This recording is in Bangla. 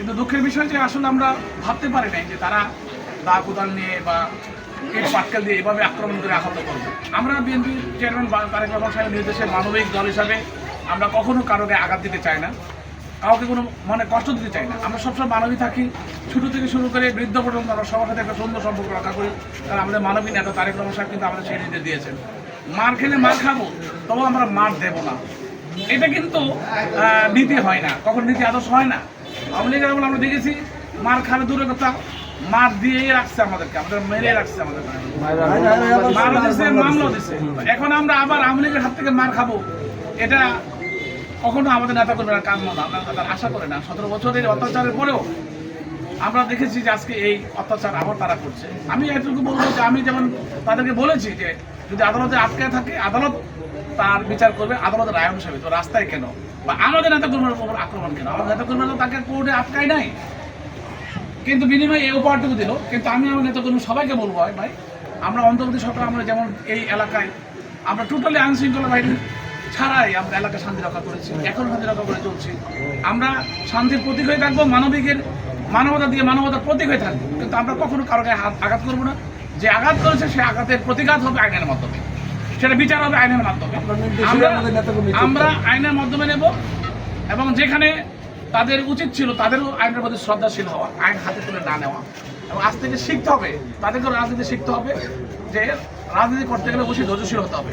কিন্তু দুঃখের বিষয় যে আসলে আমরা ভাবতে পারি নাই যে তারা দা কোদাল নিয়ে বা ইট পাটকেল দিয়ে এভাবে আক্রমণ করে আহত করবে। আমরা বিএনপি চেয়ারম্যান তারেক রহমান সাহেবের নির্দেশে মানবিক দল হিসাবে আমরা কখনো কারোকে আঘাত দিতে চাই না, কাউকে কোনো মনে কষ্ট দিতে চাই না। আমরা সবসময় মানবিক থাকি, ছোটো থেকে শুরু করে বৃদ্ধ পর্যন্ত আমরা সবার সাথে একটা সুন্দর সম্পর্ক রক্ষা করি। কারণ আমাদের মানবিক নেতা তারেক রহমান সাহেব কিন্তু আমাদের সেই নির্দেশ দিয়েছেন, মার খেলে মার খাবো তবু আমরা মার দেবো না। এটা কিন্তু নীতি হয় না, কখন নীতি আদর্শ হয় না। আওয়ামী লীগের আমলে আমরা দেখেছি মার খাবে দূরের কথা, মার দিয়েই রাখছে আমাদেরকে, আমাদের মেরে রাখছে, আমাদের মারও দিচ্ছে, মামলাও দিচ্ছে। এখন আমরা আবার আওয়ামী লীগের হাত থেকে মার খাবো, এটা কখনো আমাদের নেতা কর্মীরা কাম্য না, আমরা তাদের আশা করে না। 17 বছরের অত্যাচারের পরেও আমরা দেখেছি যে আজকে এই অত্যাচার আবার তারা করছে। আমি এটুকু বলবো যে আমি যেমন তাদেরকে বলেছি যে যদি আদালতে আটকে থাকে আদালত তার বিচার করবে, আদালতের রায় অনুসারে। তো রাস্তায় কেন বা আমাদের নেতা কর্মীর উপর আক্রমণ কেন? আমাদের নেতা কর্মীরা তো তাকে কোর্টে আটকায় নাই, কিন্তু বিনিময়ে এই উপহারটুকু দিল। কিন্তু আমি আমার নেতা কর্মী সবাইকে বলবো, ভাই আমরা অন্তর্বর্তী সরকার আমরা যেমন এই এলাকায় আমরা টোটালি আইনশৃঙ্খলা বাহিনী ছাড়াই আমরা এলাকায় শান্তি রক্ষা করেছি, এখন শান্তি রক্ষা করে চলছি। আমরা শান্তির প্রতীক হয়ে থাকবো, মানবতা দিয়ে মানবতার প্রতীক হয়ে থাকবো। কিন্তু আমরা কখনো কারো গায়ে আঘাত করবো না। যে আঘাত করেছে সে আঘাতের প্রতিঘাত হবে আইনের মাধ্যমে, সেটা বিচার হবে আইনের মাধ্যমে। আমরা আইনের মাধ্যমে নেব এবং যেখানে তাদের উচিত ছিল তাদেরও আইনের প্রতি শ্রদ্ধাশীল হওয়া, আইন হাতে তুলে না নেওয়া। এবং আজ থেকে শিখতে হবে, তাদেরকেও রাজনীতি শিখতে হবে যে রাজনীতি করতে গেলে অবশ্যই ধৈর্যশীল হতে হবে।